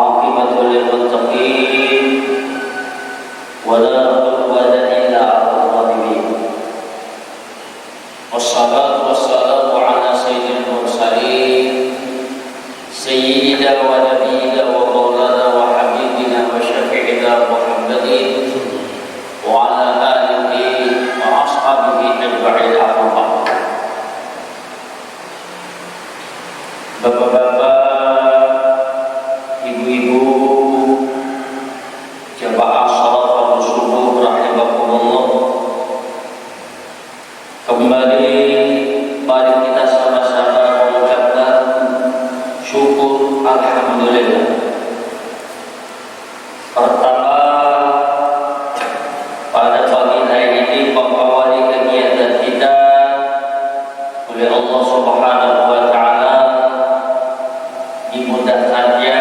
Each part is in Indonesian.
والعاقبة للمتقين ولا عدوان إلا على الظالمين والصلاة والسلام على سيد المرسلين سيدنا ونبينا ومولانا وحبيبنا وشفيعنا محمد وعلى آله وأصحابه أجمعين أما بعد. Bapak-bapak, ibu-ibu, jamaah salat fardu subuh rahimakumullah. Kembali mari kita sama-sama mengucapkan syukur alhamdulillah. Pertama, pada pagi hari ini mengawali kegiatan kita oleh Allah Subhanahu wa taala, dimudahkannya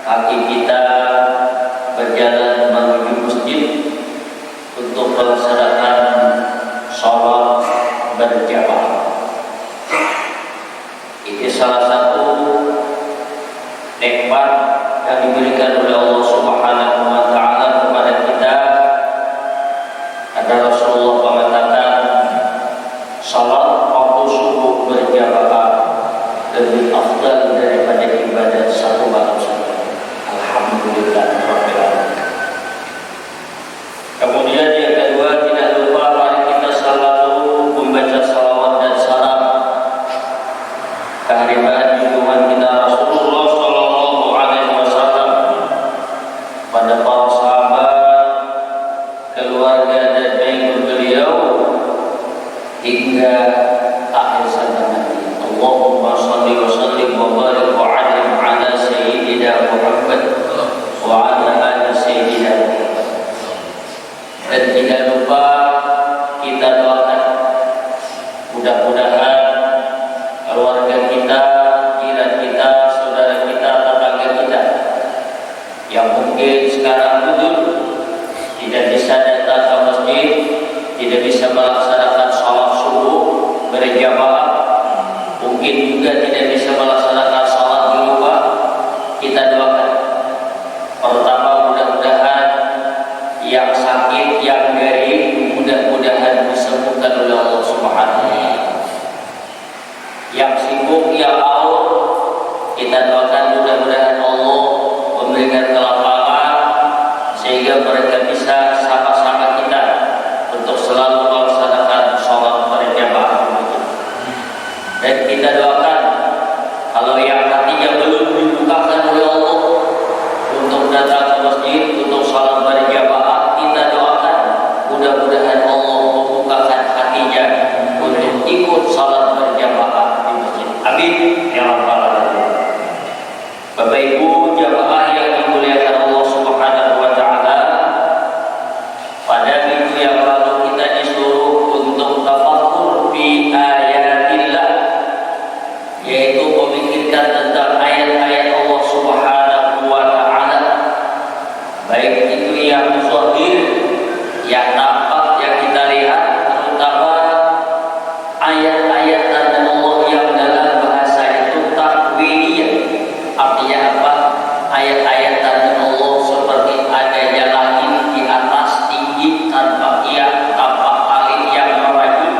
kaki kita berjalan menuju masjid untuk melaksanakan sholat berjamaah. Ini salah satu nikmat yang diberikan oleh Allah Subhanahu wa taala kepada kita. Ada Rasulullah mengatakan salat waktu subuh berjamaah lebih afdal daripada ibadah satu malam saja. Alhamdulillah rabbil alamin. Kemudian yang kedua, tidak lupa mari kita selalu membaca salawat dan salam kehadiran junjungan kita Rasulullah sallallahu alaihi wasallam pada para sahabat, keluarga dan pengikut beliau hingga akhir zaman nanti. Allahumma salli wa sallim wa barik wa alim ala sayyidina Muhammad wa ala ali sayyidina Muhammad. Dan tidak lupa kita doakan mudah-mudahan keluarga kita, jiran kita, saudara kita, tetangga kita yang mungkin sekarang tidur, tidak bisa datang ke masjid, tidak bisa melaksanakan sholat subuh berjamaah, mungkin juga tidak bisa melaksanakan sholat di rumah, kita doakan. Pertama, mudah-mudahan yang sakit, yang garing, mudah-mudahan disembuhkan oleh Allah Subhanahu wa taala. Yang sibuk, yang haus, kita doakan mudah-mudahan Allah memberikan kelapangan sehingga mereka bisa sama-sama kita untuk selalu melaksanakan sholat berjamaah. Dan kita doakan kalau yang hatinya belum dibukakan oleh Allah untuk datang ke masjid untuk salat berjamaah, kita doakan mudah-mudahan Allah membukakan hatinya untuk ikut salat berjamaah di masjid. Amin ya rabbal alamin. Bapak Ibu jamaah yang dimuliakan Allah Subhanahu wa taala, pada minggu yang lalu kita disuruh untuk tafakkur fi ayatillah, yaitu memikirkan tentang ayat-ayat Allah Subhanahu wa taala, baik itu yang zahir, yang nampak, yang kita lihat, terutama ayat-ayat tanda Allah yang dalam bahasa itu takwiliyah. Artinya apa? Ayat-ayat tanda Allah seperti adanya langit di atas tinggi tanpa tiang, tanpa tali yang merajut,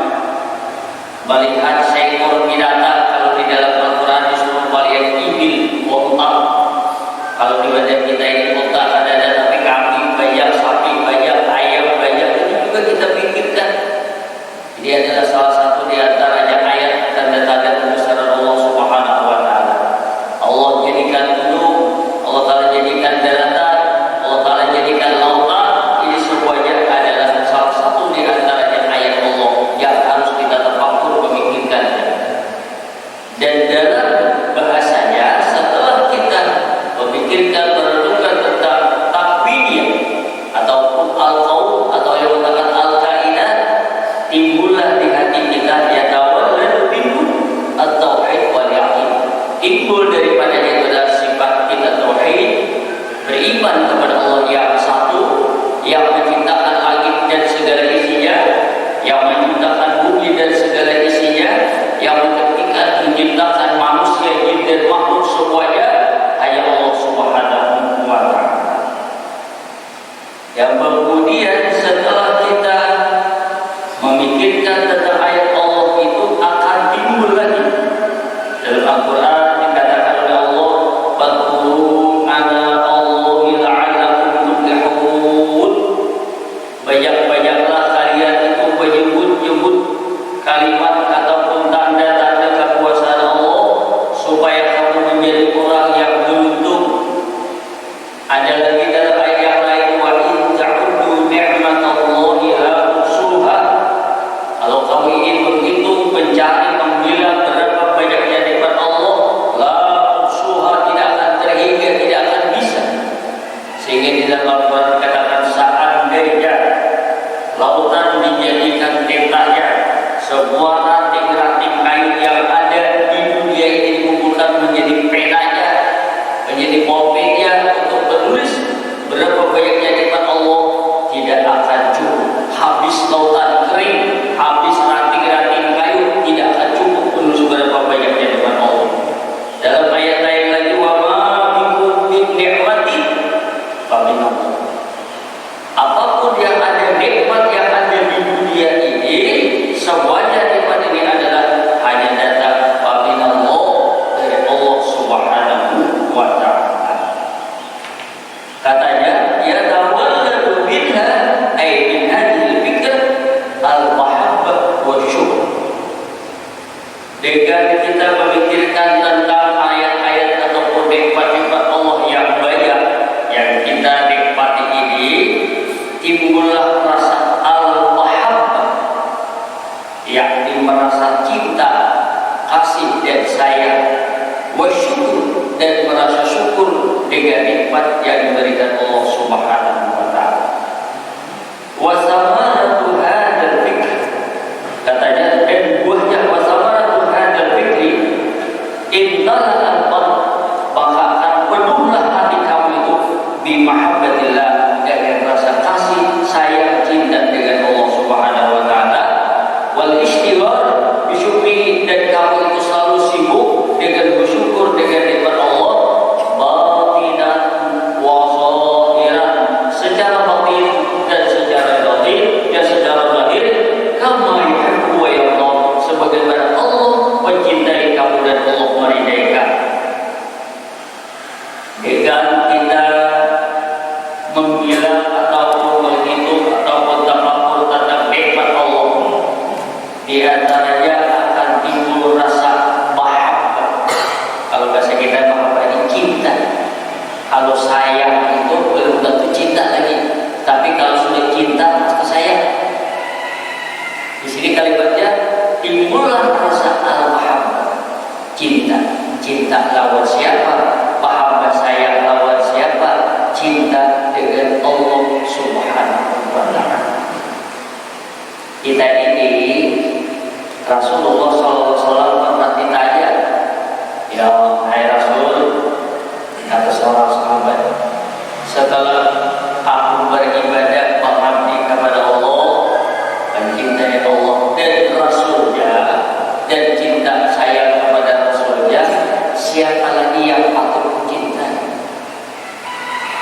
melihat seekor binatang. Kalau di dalam Al-Quran disuruh melihat ibil, unta. Kalau di badan kita ini unta ada, tapi kambing banyak, sapi banyak, ayam banyak, itu juga kita pikirkan. Ini adalah salah satu di antaranya ayat tanda-tanda kebesaran Allah Subhanahu wa taala. Allah jadikan gunung, Allah Ta'ala jadikan daratan, Allah Ta'ala jadikan lautan. Ini semuanya adalah salah satu di antaranya ayat Allah yang harus kita tafakkur memikirkannya. Dan dalam bahasanya, setelah kita memikirkan, merenungkan dalam Al-Quran dikatakan seandainya lautan dijadikan tintanya, semua ranting-ranting kayu yang ada di dunia ini dikumpulkan menjadi penanya, menjadi pulpennya untuk menulis berapa banyaknya nikmat Allah, tidak akan cukup. Habis lautan kering, habis ranting-ranting kayu, tidak akan cukup menulis berapa banyaknya nikmat Allah. Dalam ayat lain lagi, wa ma bikum min ni'matin fa min Allah. Apapun yang ada, nikmat yang ada di dunia ini, semuanya nikmat ini adalah hanya datang fa min Allah, dari Allah Subhanahu wa ta'ala. Katanya, ya tawalladu minha ay min hadhil fikr al-mahabbah wa syukur. Dengan kita memikirkan tentang ayat-ayat ataupun nikmat-nikmat Allah yang banyak yang kita nikmati ini, timbullah rasa al-mahabbah, yakni merasa cinta, kasih dan sayang, wa syukur, dan merasa syukur dengan nikmat yang diberikan Allah Subhanahu wa ta'ala. Wa samaratu hadzal fikr, katanya, dan buahnya wa samaratu hadzal fikri intala al-qalb, maka akan penuhlah hati kamu itu bi mahabbatillah, dengan rasa kasih, sayang, cinta dengan Allah Subhanahu wa ta'ala, wal istighfar bi syukri, dan kamu itu selalu sibuk dengan bersyukur dengan nikmat Allah, batinan wa zahiran, secara batin dan secara zahir, dan secara zahir, kama yuhibbu wa yarda, sebagaimana Allah mencintai kamu dan Allah meridai kamu. Dengan kita membilang ataupun menghitung ataupun tafakkur tentang nikmat Allah, di antaranya akan timbul rasa mahabbah. Kalau bahasa kita mahabbah ini cinta. Kalau sayang itu belum tentu cinta lagi, tapi kalau sudah cinta pasti sayang. Di sini kalimatnya timbullah rasa al-mahabbah, cinta. Cinta lawan siapa? Mahabbah, sayang lawan siapa? Cinta dengan Allah Subhanahu wa ta'ala. Kita ini Rasulullah SAW pernah ditanya, ya hai Rasul, kata seorang sahabat, setelah aku beribadah mengabdi kepada Allah, mencintai Allah dan Rasulnya, dan cinta sayang kepada Rasulnya, siapa lagi yang patut kucintai?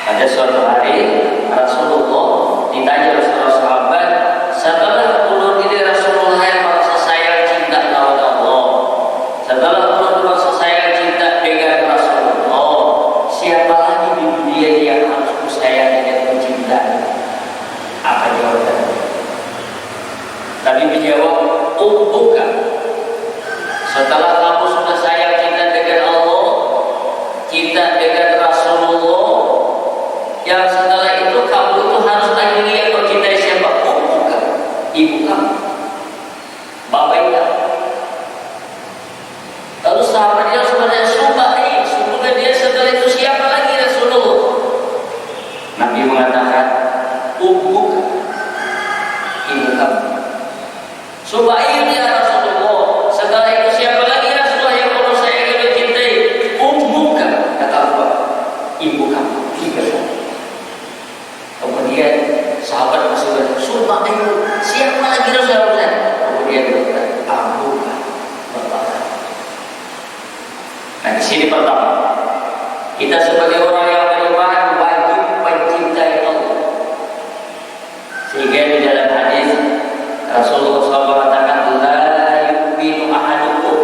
Pada suatu hari Rasulullah ditanya oleh seorang sahabat, setelah ulun ini Rasulullah yang merasa sayang cinta lawan Allah, setelah ulun merasa sayang cinta dengan Rasulullah, siapa lagi di dunia yang harus kusayangi dan mencintai? Apa jawabannya? Nabi menjawab, ummuka. Setelah kamu sudah sayang cinta dengan Allah, cinta dengan Rasulullah, yang setelah itu kamu itu harus lagi yang mencintai siapa? Ummuka, ibu kamu, bapak kamu. Lalu sahabatnya sebenarnya subai, sungguh dia setelah itu siapa lagi Rasulullah? Nabi mengatakan, ummuka, ibu kamu. Subai dia Rasulullah. Setelah itu siapa lagi Rasulullah yang perlu saya ingin cintai? Ummuka, kata Allah, ibu kamu. Tiga. Kemudian sahabat masih berkata, subai, siapa lagi Rasulullah? Kemudian berkata, ammuka, bapak. Nah, di sini pertama, kita sebagai orang yang beriman wajib mencintai Allah. Sehingga di dalam hadis Rasulullah SAW mengatakan, la yu'minu ahadukum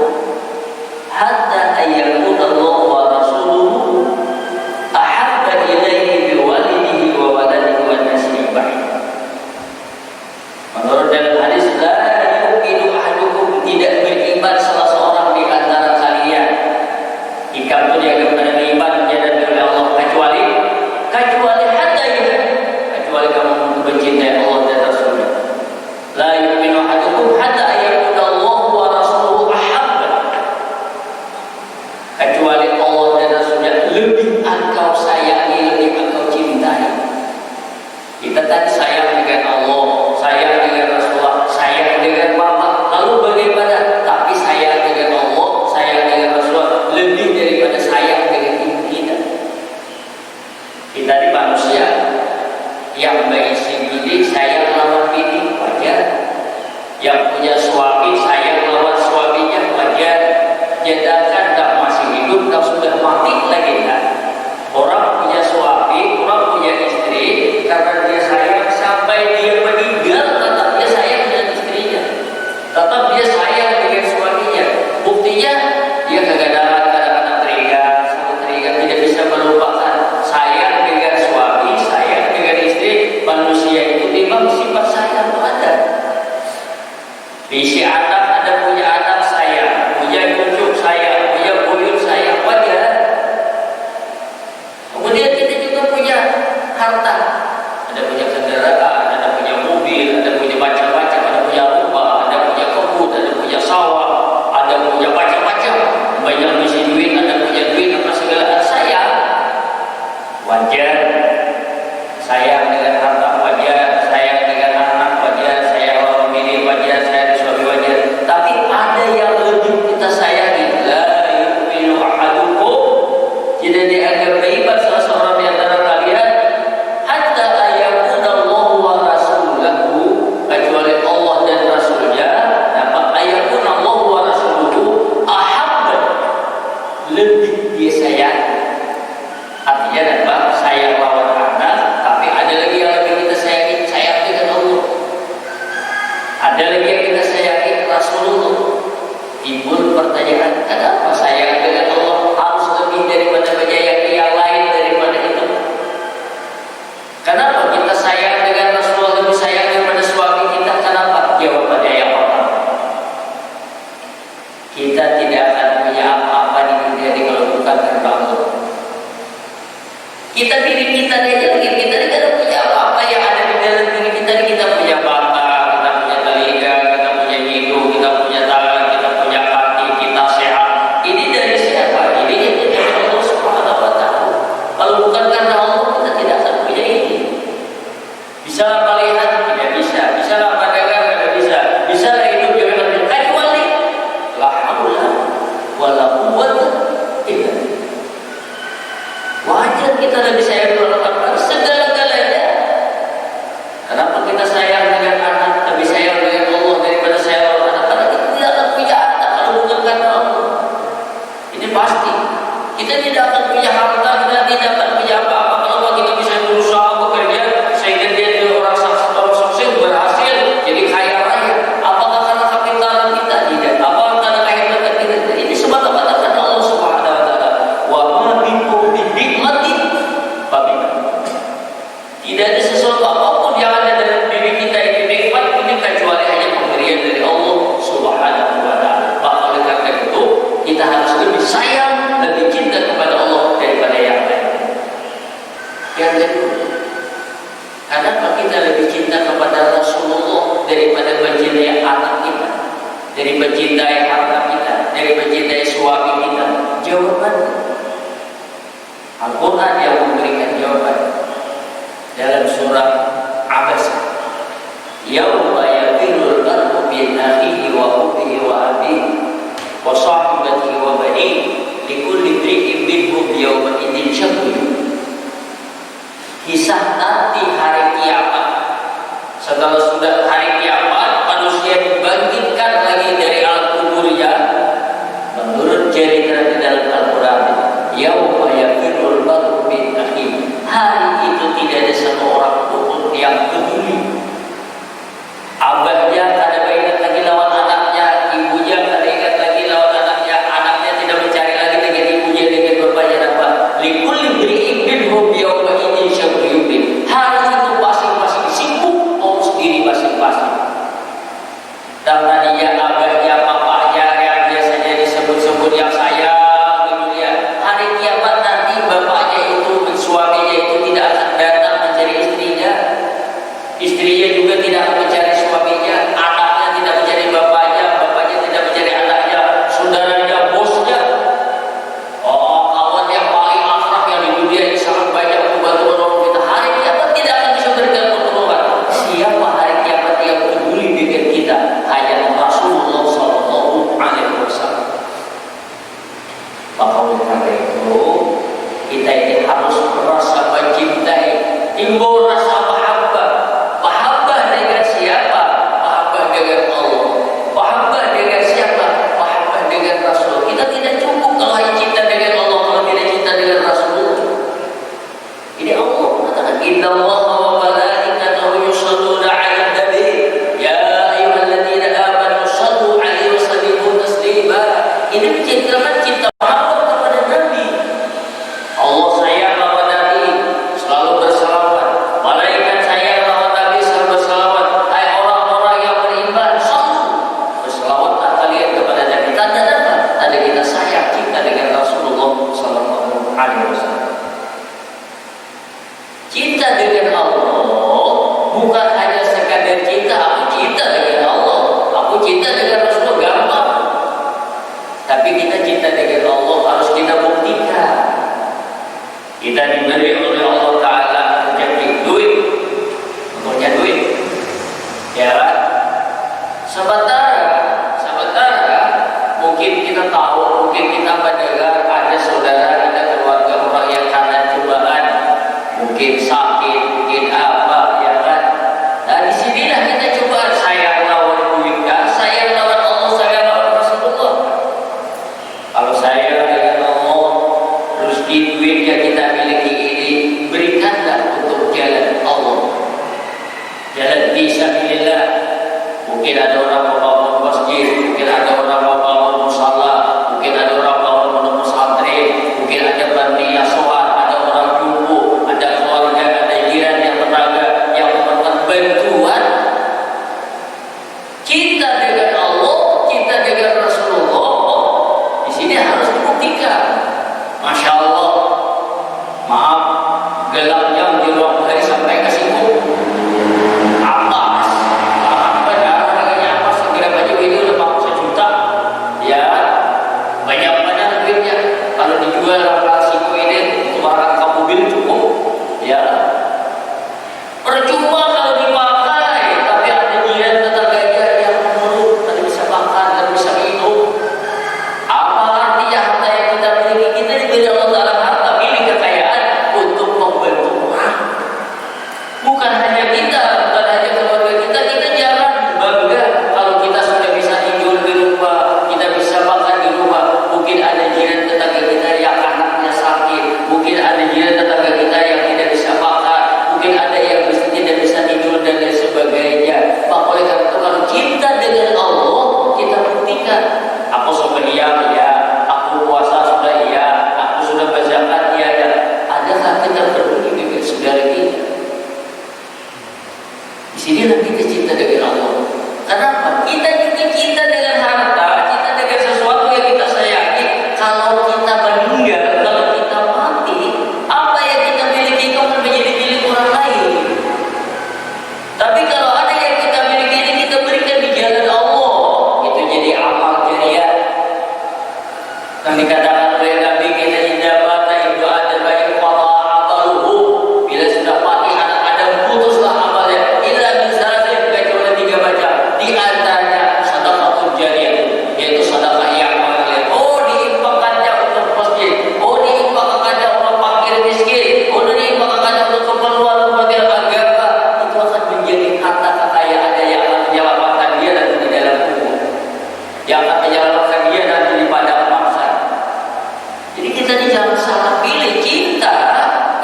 hatta ayyakuna Allah wa rasuluhu ahabba ilaihi biwalidihi wa waladihi wa nasi ajma'in. Menurut dalam hadis, la yu'minu ahadukum, tidak beriman salah seorang di antara kalian. Jika itu dia kepada beriman menjadi oleh Allah, kecuali Kita di manusia yang berisi bini sayang lawan bini wajar, yang punya suami sayang lawan suaminya wajar. Sedangkan tak masih hidup, tak sudah mati lagi kan? Orang punya suami, orang punya istri, karena dia sayang sampai dia meninggal, tetap dia sayang dengan istrinya, tetap dia sayang dengan suaminya. Buktinya dia kadang-kadang teringat, tidak bisa melupakan sayang dengan suami, sayang dengan istri. Manusia itu memang sifat sayang itu ada. Bisi anak ada punya anak sayang, punya cucu sayang, punya buyut sayang, wajar. Kemudian kita juga punya harta, ada punya kendaraan, ada punya mobil, ada punya macam-macam, ada punya rumah, ada punya kebun, ada punya sawah, ada punya macam-macam. Banyak misi duit, ada punya duit, apa segala sayang. Wajar, sayang dengan harta wajar, sayang dengan anak wajar, sayang lawan bini wajar, sayang suami wajar. Tapi ada yang lebih kita sayangi. La yu'minu ahadukum, tidak dianggap beriman salah seorang di antara kalian hatta ayyakuna Allah wa rasuluhu, kecuali Allah dan Rasulnya. Dapat ayyakuna Allah wa rasuluhu ahabba, lebih dia sayang. Artinya dapat sayang lawan anak, tapi ada lagi yang lebih kita sayangi, sayang dengan Allah. Ada lagi yang kita sayangi, Rasulullah. Timbul pertanyaan, kenapa sayang dengan Allah harus lebih daripada menyayangi yang lain daripada itu? Kenapa kita sayang dengan Rasulullah lebih sayang daripada suami kita? Kenapa? Jawabannya yang pertama, kita tidak akan punya apa-apa di dunia ini kalau bukan karena Allah. Kita diri kita aja mungkin kita ini tidak punya apa-apa yang ada di dalam diri kita ini. Kita punya mata, kita punya telinga, kita punya hidung, kita punya tangan, kita punya kaki, kita sehat. Ini dari siapa? Ini dari Allah Subhanahu wa Ta'ala. Kalau bukan karena Allah, kita tidak akan punya ini. Bisa melihat? Tidak bisa. Bisa mendengar? Tidak bisa. Bisa hidup juga kecuali la haula wala quwwata illa billah. Wajar kita lebih sayang kepada segala-galanya. Kenapa kita sayang dengan anak, lebih sayang dengan Allah daripada sayang kepada anak? Karena kita tidak akan punya anak kalau bukan karena Allah. Ini pasti. Kita tidak akan punya harta, kita tidak akan punya apa-apa kalau kita bisa berusaha bekerja sehingga dia orang sukses berhasil jadi kaya raya. Apakah karena kepintaran kita? Tidak. Apakah karena kehebatan kita? Ini semata-mata karena Allah Subhanahu wa Ta'ala. Wa ma bikum min nikmatin faminallah. Tidak ada sesuatu apapun yang ada dalam diri kita ini nikmat ini kecuali hanya pemberian dari Allah Subhanahu wa Ta'ala. Maka oleh karena itu kita harus lebih sayang, lebih cinta kepada Allah daripada yang lain. Yang kedua, kenapa kita lebih cinta kepada Rasulullah daripada mencintai anak kita, dari mencintai harta kita, dari mencintai suami kita? Jawabannya Al-Quran yang memberikan jawaban dalam surah Abasa. Yauma yafirul mar'u min akhihi wa ummihi wa abihi wa sahibatihi wa banihi likulli imri'in minhum yawma idzin syaghlun. Kisah nanti hari kiamat. Setelah sudah hari kiamat, manusia dibangkitkan lagi dari al-kuburnya. Menurut cerita di dalam Al-Quran, yauma yafirul mar'u min akhihi, hari itu tidak ada satu orang pun yang peduli. Abahnya tak ada ingat lagi lawan anaknya, ibunya tak ada ingat lagi lawan anaknya, anaknya tidak mencari lagi dengan ibunya, dengan bapaknya. Apa? Likulli imri'in minhum yawma idzin syaghlun. Hari itu masing-masing sibuk mau sendiri masing-masing. Karena dia abahnya, bapaknya yang biasanya disebut-sebut yang sayang di dunia, hari kiamat nanti bapaknya itu, suaminya itu tidak akan datang mencari istrinya. Istrinya juga tidak akan mencari suaminya, anaknya tidak mencari bapaknya, bapaknya tidak mencari anaknya, saudaranya, bosnya, kawan yang paling akrab yang di dunia ini sangat banyak membantu orang kita. Hari kiamat tidak akan bisa berikan pertolongan. Siapa hari kiamat yang peduli dengan kita? Hanya Rasulullah Sallallahu Alaihi Wasallam. Maka oleh karena itu kita ini harus merasa wajib timbul rasa mahabbah. Mahabbah dengan siapa? Mahabbah dengan Allah. Mahabbah dengan siapa? Mahabbah dengan Rasul. Kita tidak cukup kalau hanya cinta dengan Allah, kalau tidak cinta dengan Rasul. Ini Allah mengatakan, Inna Allah wa malaikatahu yusholluna 'alan nabi ya ayyuhalladzina amanu shallu 'alaihi wa sallimu taslima. Ini menceritakan cinta mahabbah kepada Nabi. Allah sayang sama Nabi, selalu bersalawat. Malaikat sayang sama Nabi, selalu bersalawat. Hai orang-orang yang beriman, selalu bersalawatlah kalian kepada Nabi. Tanda apa? Tanda kita sayang, cinta dengan Rasulullah sallallahu alaihi wasallam. Cinta dengan Allah bukan hanya sekadar cinta, aku cinta dengan Allah, aku cinta dengan Rasulullah, gampang. Tapi kita cinta dengan Allah harus kita buktikan. Kita diberi oleh Allah Ta'ala rezeki duit, punya duit, ya kan? Sementara mungkin kita tahu, mungkin kita mendengar ada saudara, ada keluarga orang yang kena cobaan, mungkin sakit, mungkin apa, ya kan? Nah disinilah kita coba sayang lawan duit, kan? Sayang lawan Allah, sayang lawan Rasulullah. Kalau sayang dengan Allah, rezeki duit yang kita miliki ini berikanlah untuk jalan Allah, jalan fisabilillah. Mungkin ada orang mau bangun masjid, mungkin ada orang mau bangun musala, mungkin ada orang bangun pondok pesantren, mungkin ada bandia soal, ada orang jumbo, ada keluarga, ada jiran yang tetangga yang memerlukan bantuan. Cinta dengan Allah, cinta dengan Rasulullah, di sini harus dibuktikan. Masya Allah, maaf, gelapnya menjelang hari sampai ke situ. Ampas, darah harganya ampas, segera baju ini udah 1 juta, ya, banyak-banyak duitnya. Kalau dijual siku ini untuk barang mobil cukup, ya. Percuma kalau dipakai, tapi ada jiran tetangganya yang menurut, tidak bisa makan, tidak bisa minum. Apa artinya harta yang kita miliki? Kita diberi Allah Ta'ala harta milik kekayaan untuk membantu orang. Bukan hanya kita, bukan hanya keluarga kita. Kita jangan bangga kalau kita sudah bisa tidur di rumah, kita bisa makan di rumah. Mungkin ada jiran tetangga kita yang anaknya sakit, mungkin ada jiran tetangga kita yang tidak bisa makan, mungkin ada yang tidak bisa tidur dan lain sebagainya. Maka oleh karena itu, kalau cinta dengan Allah, kita buktikan. Aku sudah ya, aku puasa sudah ya, aku sudah berzakat ya. Adakah kita peduli dengan saudara kita? Di sinilah kita cinta dengan Allah. Kenapa? Kita juga cinta dengan harta, cinta dengan sesuatu yang kita sayangi. Kalau kita meninggal, kalau kita mati, apa yang kita miliki itu akan menjadi milik orang lain. Tapi kalau ada yang kita miliki ini kita berikan di jalan Allah, itu jadi amal jariah. Dan dikatakan oleh Nabi kita, indah mata ibu Adam baik qada amaluhu, bila sudah mati anak Adam putuslah amalnya, illa min salasin, kecuali 3 macam. Di antaranya sedekah jariah, yaitu sedekah yang mengalir. Oh, diinfakkannya untuk masjid, oh diinfakkannya untuk fakir miskin, oh diinfakkannya untuk keperluan agama. Itu akan menjadi harta kekayaan yang akan menyelamatkan dia nanti di dalam kubur, yang akan menyelamatkan dia nanti di padang mahsyar. Jadi kita ini jangan salah pilih cinta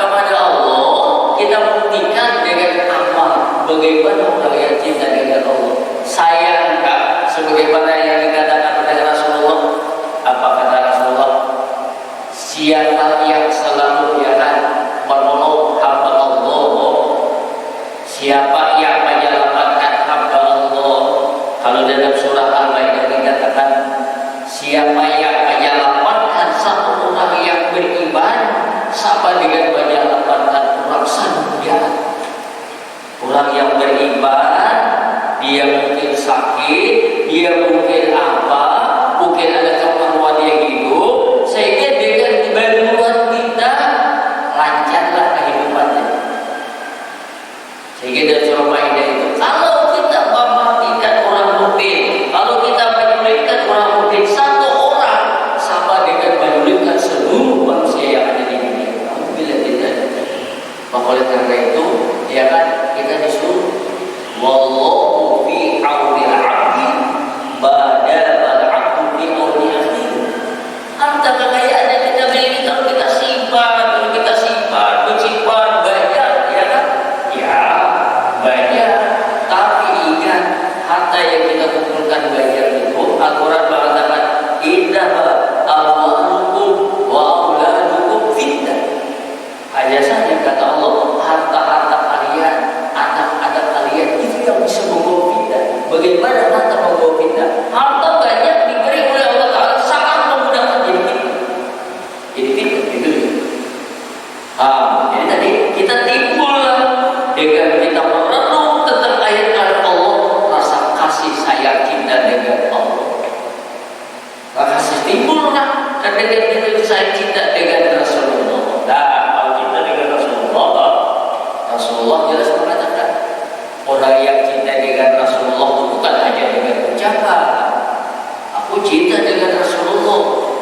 kepada Allah. Kita buktikan dengan amal. Bagaimana orang yang cinta dengan Allah? Sayangkah sebagaimana yang dikatakan oleh Rasulullah? Apa kata Rasulullah? Siapa yang selalu menolong hamba Allah, siapa yang menyelamatkan hamba Allah. Kalau dalam surah Al-Maidah dikatakan, siapa yang menyelamatkan satu orang yang beriman sama dengan menyelamatkan orang sanubarian. Orang yang beriman, dia mungkin sakit, dia mungkin apa, mungkin ada keperluan yang hidup, sehingga dengan bantuan kita lancarlah kehidupannya. Sehingga dari surah Maidah itu, kalau kita mematikan orang mukmin, kalau kita menyulitkan orang mukmin, satu orang sama dengan menyulitkan seluruh manusia yang ada di dunia. Bila kita Maka oleh karena itu, ya kan, kita disuruh wallahu fi auni al-'abdi ba'da al-'abdu fi auni akhihi. Harta kekayaan yang kita miliki kalau kita simpan banyak, ya kan? Ya, banyak. Tapi ingat, harta yang kita kumpulkan banyak itu, Al-Quran mengatakan, innama amwalukum wa auladukum fitnah. Hanya saja kata Allah, harta-harta kalian, anak-anak kalian itu yang bisa membawa fitnah. Bagaimana harta membawa fitnah? Harta banyak diberi oleh Allah Ta'ala sangat memudahkan jadi fitnah. Jadi fitnah itu. Jadi tadi kita timbul dengan kita merenung tentang ayat-ayat Allah, rasa kasih sayang kita dengan Allah. Maka timbullah dengan kita sayang cinta dengan Rasulullah. Rasulullah jelas mengatakan, orang yang cinta dengan Rasulullah itu bukan hanya dengan ucapan, aku cinta dengan Rasulullah,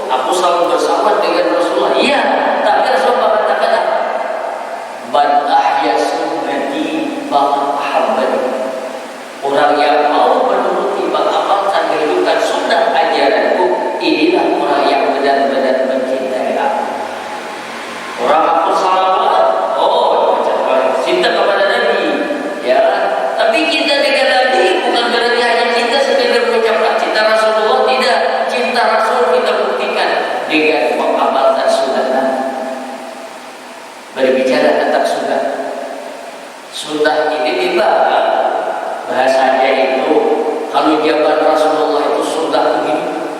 aku selalu bersama dengan Rasulullah. Iya, tapi Rasulullah mengatakan apa? Man ahya sunnati faqad ahabbani. Orang yang mau menuruti mengamalkan kehidupan sunnah ajaranku, inilah orang yang benar-benar mencintai aku. Orang aku salawat, cinta kepada Nabi, ya. Tapi cinta dengan Nabi bukan berarti hanya cinta sekedar mengucapkan cinta Rasulullah, tidak. Cinta Rasul kita buktikan dengan mengamalkan sunnah Nabi. Berbicara tentang sunnah, sunnah ini tiba bahasanya itu, kalau zaman Rasulullah itu sunnah hidup,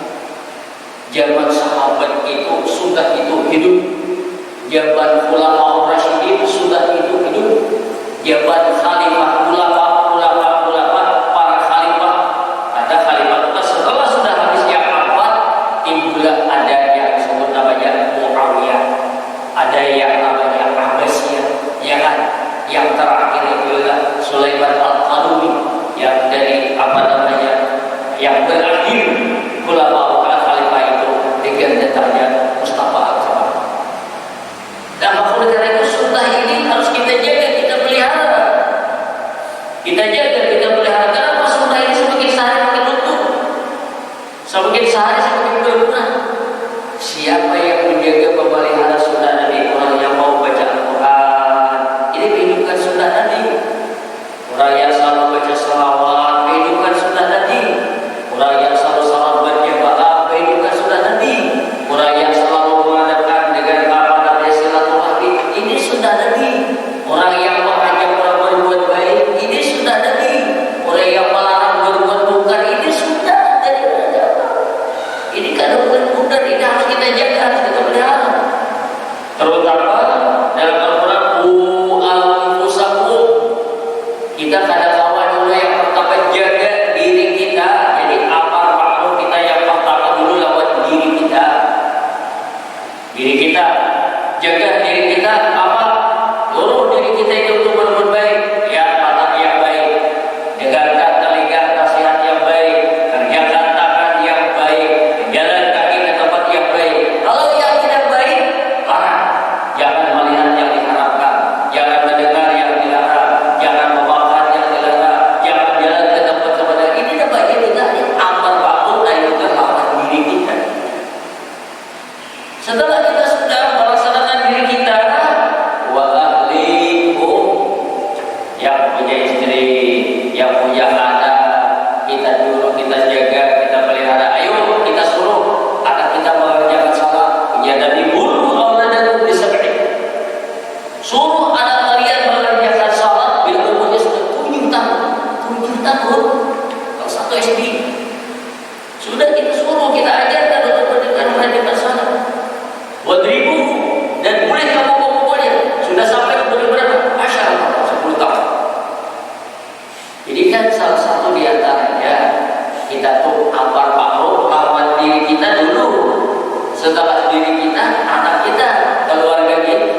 zaman sahabat itu sunnah itu hidup, zaman Khulafaur Rasyidin sudah itu hidup, zaman khalifah ulama para khalifah, ada khalifah itu setelah sudah habis yang abad, timbullah ada yang disebut namanya Muawiyah, ada yang namanya Abbasiyah, ya kan? Yang terakhir itu adalah Sulaiman Al-Qadumi, yang dari yang berakhir ulama khalifah itu dengan datangnya Mustafa Al-Kamal. Nah, maka oleh karena itu sunnah ini harus kita jaga, kita pelihara. Kita jaga, kita pelihara. Karena sunnah ini semakin sehari semakin luntur, semakin sehari semakin berguna. Siapa yang menjaga memelihara sunnah Nabi? Orang yang mau baca Al-Quran, ini menghidupkan sunnah Nabi. Orang yang selalu baca salawat, menghidupkan sunnah Nabi. Orang yang selalu salat berjamaah, menghidupkan sunnah Nabi. Orang yang selalu mengadakan dengan ini sunnah Nabi. Orang yang mengajak orang berbuat baik, ini sunnah Nabi. Orang yang melarang berbuat munkar, ini sunnah dari Nabi. Ini kan benar, ini harus kita jaga, harus kita pelihara. Terutama dalam Al-Quran, kita kadang-kadang dulu yang pertama jaga diri kita. Jadi amar ma'ruf kita yang pertama dulu lewat diri kita. Diri kita, jaga diri kita, apa? Luruh diri kita itu untuk berbuat baik. Ya, mata yang baik, dengarkan telinga nasihat yang baik, kerjakan tangan yang baik, jalan kaki ke tempat yang baik. Kalau yang tidak baik, larang. Jangan melihat yang diharapkan, jangan mendengar yang dilarang, jangan memakan yang dilarang, jangan jalan ke tempat kebenaran. Ini dah bagian kita, ini amar ma'ruf nahi munkar, lawan diri kita. Setelah kita sudah melaksanakan diri kita, wa ahlikum, yang punya istri, yang punya anak, kita dulu kita jaga, kita pelihara. Ayo kita suruh anak kita mengerjakan salat. Ya Nabi, muru auladakum bisab'i. Suruh anak kalian mengerjakan salat bila umurnya sudah 7 tahun. 7 tahun. Kalau 1 SD. Sudah kita suruh, kita ajarkan untuk mengerjakan salat. Wadribu, dan boleh kamu memukulnya. Sudah sampai umur berapa? Masya Allah, 10 tahun. Jadi kan salah satu diantaranya kita tuh amar ma'ruf lawan diri kita dulu. Setelah diri kita, anak kita, keluarga kita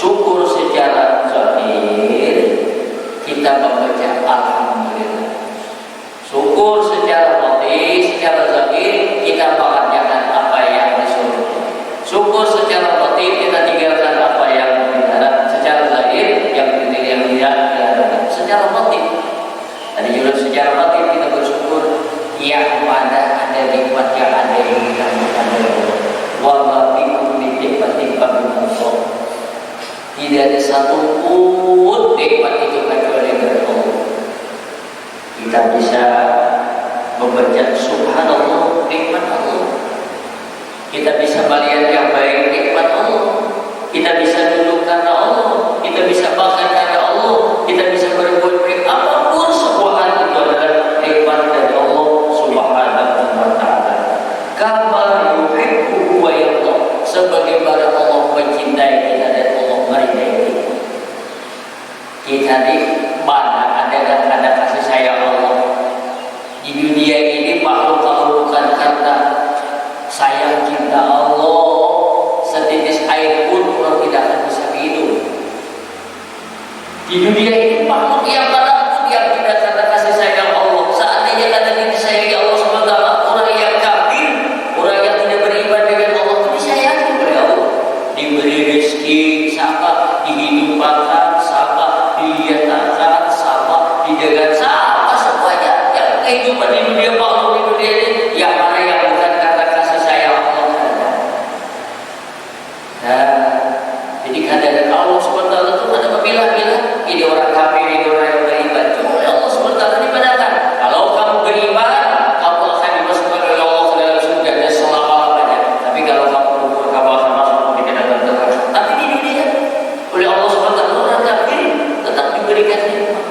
syukur secara zahir kita membaca alhamdulillah. Syukur secara batin, secara zahir kita mengerjakan apa yang disuruh. Syukur secara batin kita tinggalkan apa yang dilarang. Secara zahir yang dilarang. Secara batin, tadi juga secara batin kita bersyukur yang mana ada nikmat yang ada yang kita ada. Wallabikum nikmat-nikmat Allah. Tidak ada satu pun nikmat itu kecuali dari Allah. Kita bisa membaca subhanallah nikmat Allah. Kita bisa melihat yang baik nikmat Allah. Kita bisa duduk karena Allah. Kita bisa makan karena Allah. Kita bisa berbuat baik apapun semua itu adalah nikmat dari Allah Subhanahu wa taala. Kama yuhibbu wa yarda, sebagaimana Allah mencintai kita dan Allah meridai kita. Kita di mana ada kasih sayang Allah. Di dunia ini makhluk kalau bukan karena sayang cinta Allah, setitis air pun orang tidak akan bisa hidup. Di dunia ini makhluk yang manapun yang tidak karena kasih sayang Allah, seandainya karena disayangi Allah SWT, orang yang kafir, orang yang tidak beriman dengan Allah itu disayangi oleh Allah. Diberi rezeki sama, dihidupkan sama, dihiatakan sama, dijaga sama, semuanya yang kehidupan di dunia makhluk di dunia ini yang mana yang bukan karena kasih sayang Allah. Nah, jadi kadang Allah SWT itu ada memilah-milah, ini orang kafir, ini orang yang beriman. Cuma Allah SWT dibedakan. Kalau kamu beriman, kamu akan dimasukkan oleh Allah ke dalam surga dan selama-lamanya. Tapi kalau kamu kufur, kamu akan masuk ke dalam neraka. Tapi di dunia, oleh Allah SWT orang kafir tetap diberikan nikmat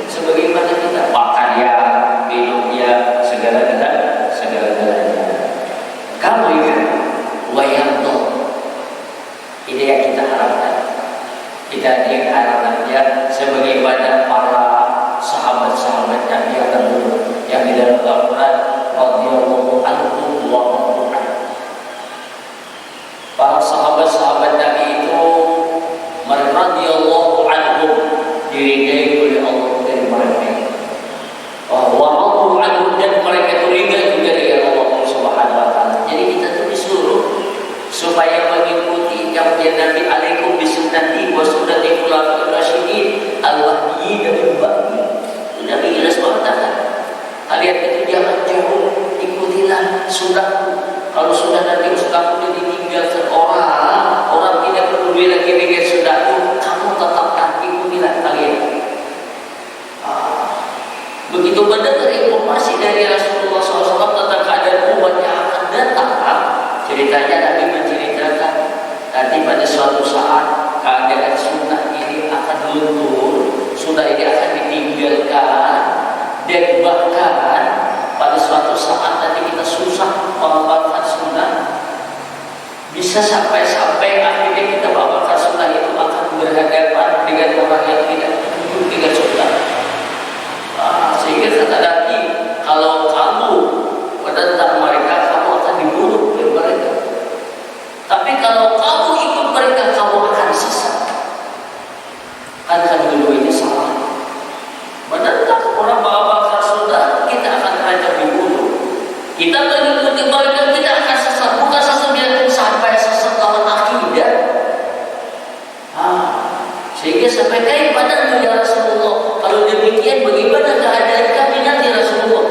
sebagaimana kita makan ya, minum ya, segala-galanya. Kamu ya, wayang ini yang kita harapkan. Kita diharapkannya sebagaimana para sahabat-sahabat Nabi yang terdahulu yang di dalam Al-Quran radhiyallahu anhum wa radu anhu. Para sahabat-sahabat Nabi itu radhiyallahu anhum, diridai oleh Allah dari mereka. Wa radu anhum, dan mereka itu ridha juga dengan Allah Subhanahu wa taala. Jadi kita tuh disuruh supaya mengikuti yang Nabi alaikum bisunnati wa sunnati khulafair rasyidin al-mahdiyyin min ba'di. Nabi jelas mengatakan, kalian itu jangan jauh, ikutilah sunnahku. Kalau sunnah Nabi sunnahku ditinggalkan orang tidak peduli lagi dengan sunnahku, kamu tetapkan ikutilah kalian. Begitu mendengar informasi dari Rasulullah SAW tentang keadaan umat yang akan datang, ceritanya Nabi menceritakan nanti pada suatu saat keadaan sunnah ini akan luntur, sunnah ini akan ditinggalkan, dan bahkan pada suatu saat nanti kita susah mengamalkan sunnah, bisa sampai akhirnya kita mengamalkan sunnah itu akan berhadapan dengan orang yang tidak hidup dengan sunnah. Sehingga kata Nabi, kalau kamu menentang mereka, kamu akan dibunuh oleh mereka. Tapi kalau kamu ikut mereka, kamu akan sesat. Kan dua-duanya salah. Menentang orang mengamalkan sunnah, kita akan terancam dibunuh. Kita mengikuti mereka, kita akan sesat. Bukan sesat dia sampai sesat lawan akidah. Sehingga sampai kayak pada ya Rasulullah, kalau demikian bagaimana keadaan kami nanti Rasulullah?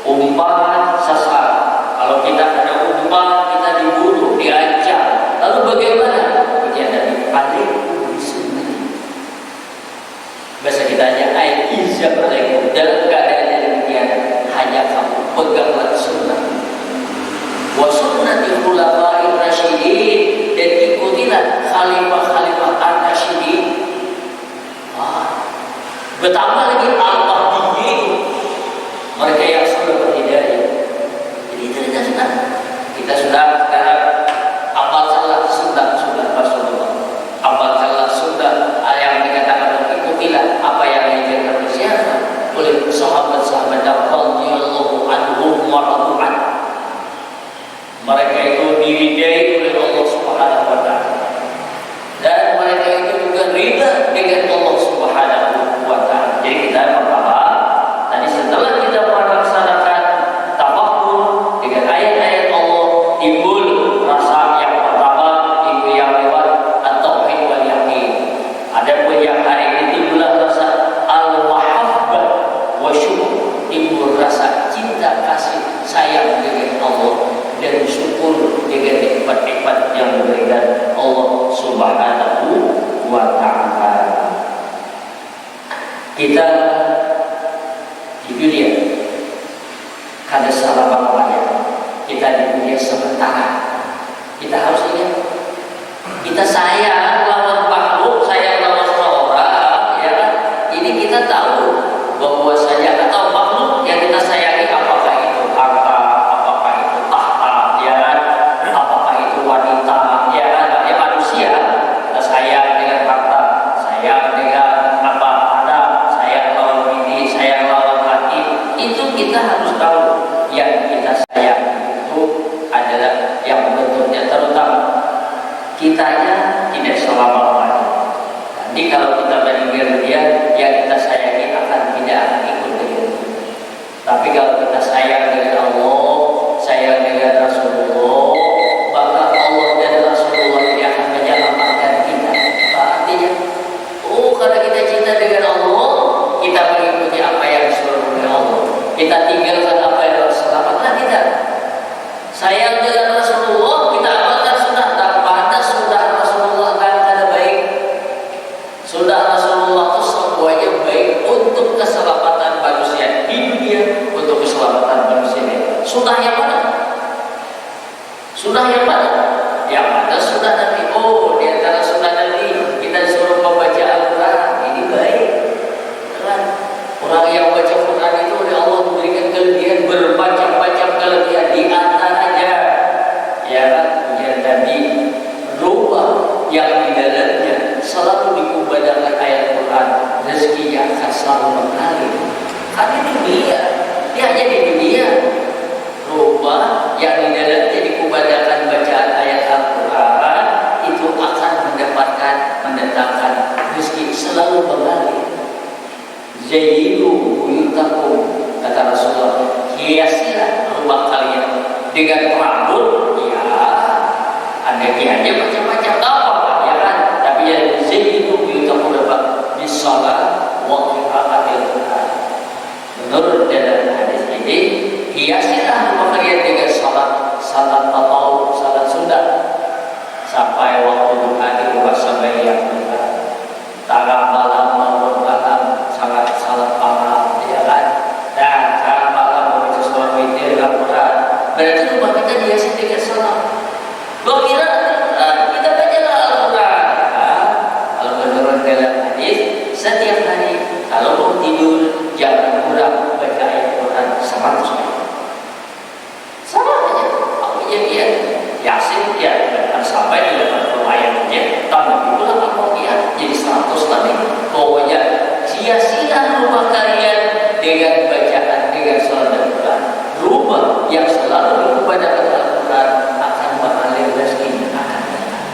Umat sesat. Kalau kita ada umat, kita dibunuh, diancam. Lalu bagaimana? Bagian dari alaikum bisunnati. Bahasa kita hanya ayat izab alaikum. Dalam keadaan yang demikian, hanya kamu peganglah sunnah. Wa sunnati khulafair rasyidin, dan ikutilah khalifah-khalifah ar-rasyidin. Betapa lagi al-mahdiyyin, mereka yang sudah berhidayah. Jadi kita sudah sekarang amalkanlah sunnah Rasulullah, amalkanlah sunnah yang dikatakan, ikutilah apa yang diajarkan siapa oleh sahabat-sahabat radhiyallahu anhum wa radu anhu. Mereka itu diridai oleh Allah Subhanahu wa taala, dan mereka sayang lawan makhluk, sayang lawan orang, ya kan? Ini kita tahu bahwasanya atau makhluk yang kita sayangi, apakah itu harta, apakah itu tahta, ya kan? Apakah itu wanita, ya kan? Ya manusia, kita sayang dengan harta, sayang dengan apa ada, sayang lawan ini, sayang lawan hati. Itu kita harus tahu yang kita sayang itu adalah yang bentuknya terutama kitanya tidak selama-lamanya. Nanti kalau kita meninggal dia, yang kita sayangi tidak akan ikut dengan dia. Tapi kalau kita sayang dengan Allah, sayang dengan Rasulullah, maka Allah dan Rasulullah ini akan menyelamatkan kita. Artinya, karena kita cinta dengan Allah, kita mengikuti apa yang disuruh oleh Allah. Kita tinggalkan apa yang harus selamatkan kita. Sayang dengan Rasulullah, kita amalkan sunnah. Tanpa ada sunnah Rasulullah akan ada baik. Sunnah Rasulullah itu semuanya baik untuk keselamatan manusia di dunia, untuk keselamatan manusia di akhirat. Sunnah yang mana? Sunnah yang mana? Yang ada sunnah Nabi. Di antara sunnah Nabi kita disuruh membaca Al-Quran. Ini baik. Kan? Orang yang baca Quran itu oleh Allah memberikan kelebihan, bermacam-macam kelebihan. Di antaranya, ya kan, yang tadi rumah yang di dalamnya selalu dikumandangkan ayat Quran, rezekinya akan selalu mengalir. Kan di dunia, dia hanya di dunia. Rumah yang di dalamnya dikumandangkan bacaan ayat Al-Quran itu akan mendatangkan rezeki selalu mengalir. Zayyinu buyutakum, kata Rasulullah, hiasilah rumah kalian dengan rambut, ya ada kiannya macam-macam apa, ya kan? Tapi yang zayyinu buyutakum dapat bisalat wa qiraatil Quran. Menurut dalam hadis ini, hiasilah rumah kalian dengan salat tatawuf, salat sunat sampai waktu duha di rumah sampai yang benar. Tengah malam maupun malam sangat salat malam, ya kan? Dan tengah malam membaca surah witir Al-Quran. Berarti rumah kita dihiasi dengan salat. Lo kira kita bacalah Al-Quran? Kalau menurut dalam hadis, setiap hari kalau mau tidur jangan kurang baca ayat Quran 100 kali. Sama aja. Awalnya dia Yasin dia sampai di 80 ayatnya, tambah itulah Al-Fatihah jadi 100 tadi. Pokoknya sia-sia rumah kalian dengan bacaan, dengan salat Al-Quran. Rumah yang selalu dikumandangkan Al-Quran akan mengalir rezeki akan datang.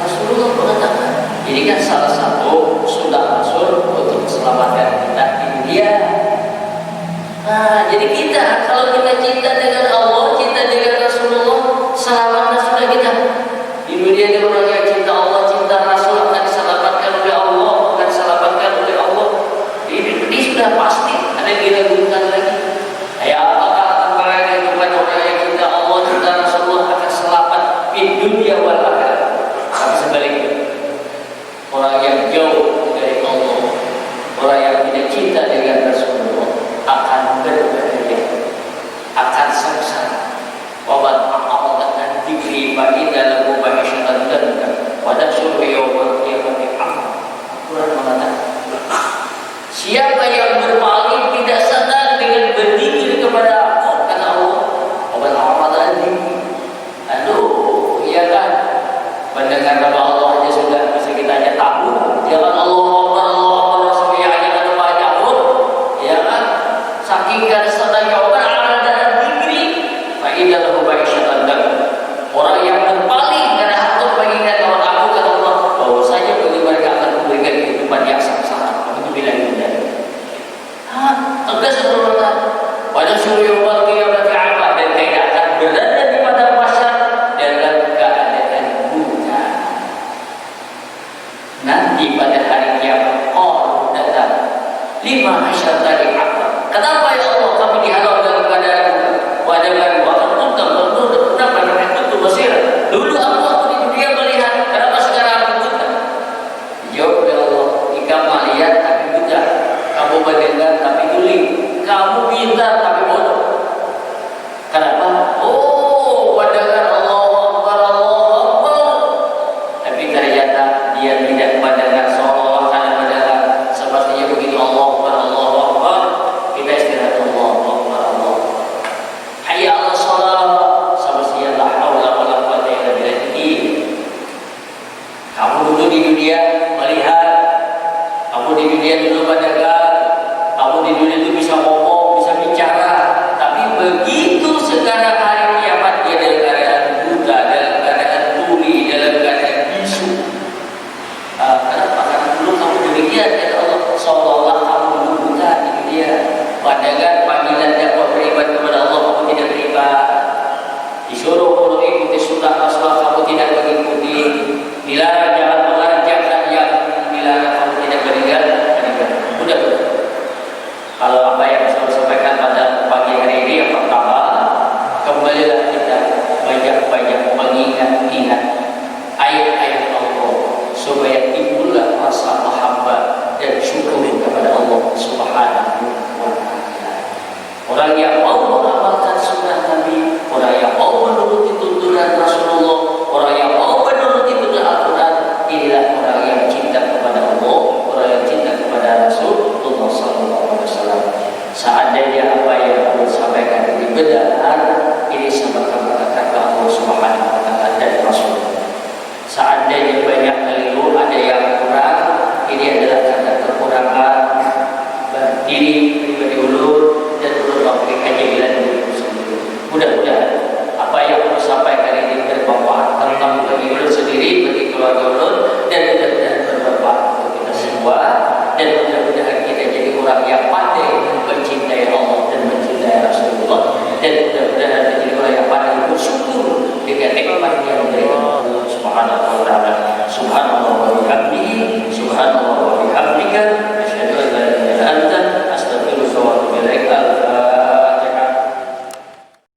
Rasulullah mengatakan, ini kan salah satu sunnah Rasul untuk keselamatan kita di dunia. Jadi kita kalau kita cinta dengan Allah, cinta dengan Rasulullah, selamatkan sudah kita. Di dunia ini orang yang cinta Allah, cinta Rasul akan diselamatkan oleh Allah, akan diselamatkan oleh Allah. Ini sudah pasti, ada yang diragukan lagi. Apakah antara kehidupan orang yang cinta Allah, cinta Rasulullah akan selamat di dunia wal akhirat? Tapi sebaliknya, orang yang jauh dari Allah, orang yang tidak cinta dengan Rasulullah akan berbahaya, akan sengsara. Wabat amal dengan dikri bagi dalam ubah syaitan dan pada suruh yawmal qiyamati amal. Quran mengatakan, siapa yang berpaling tidak sadar dengan berzikir kepada aku, kata Allah, wabat amal dengan dikri. Aduh, iya kan? Mendengar nama Allah aja sudah bisa kita aja tahu. Jangan Allah Rasulnya aja kata banyak pun, ya kan? Saking gak sadarnya orang ada dikri, fa'idah lahu ba'isyatan dan orang yang berpaling karena takut mengingat lawan aku, kata Allah, bahwasanya bagi mereka akan memberikan kehidupan yang sengsara. Begitu bilang Ibunda. Tegas Allah. Pada suruh yawmal qiyamati apa, dan tidak akan berada di padang mahsyar dalam keadaan buta. Nanti pada hari kiamat Allah datang 5 tadi apa? Kenapa ya Allah kami dihalau dalam keadaan buta? Wajah baru akan untung, kenapa itu Mesir? Dulu aku waktu di dunia melihat, kenapa sekarang aku buta? Jawab oleh Allah, kamu lihat tapi buta, kamu mendengar tapi tuli, kamu pintar tapi bodoh. Kenapa? Mendengar Allah Akbar, tapi ternyata dia tidak mendengar seolah-olah ada mendengar. Sepertinya begitu Allahu Akbar, kita istirahat Allahu Akbar. Hayya 'alas shalah, semestinya la haula wala quwwata illa billah. Kamu dulu di dunia melihat, kamu di dunia dulu mendengar, kamu di dunia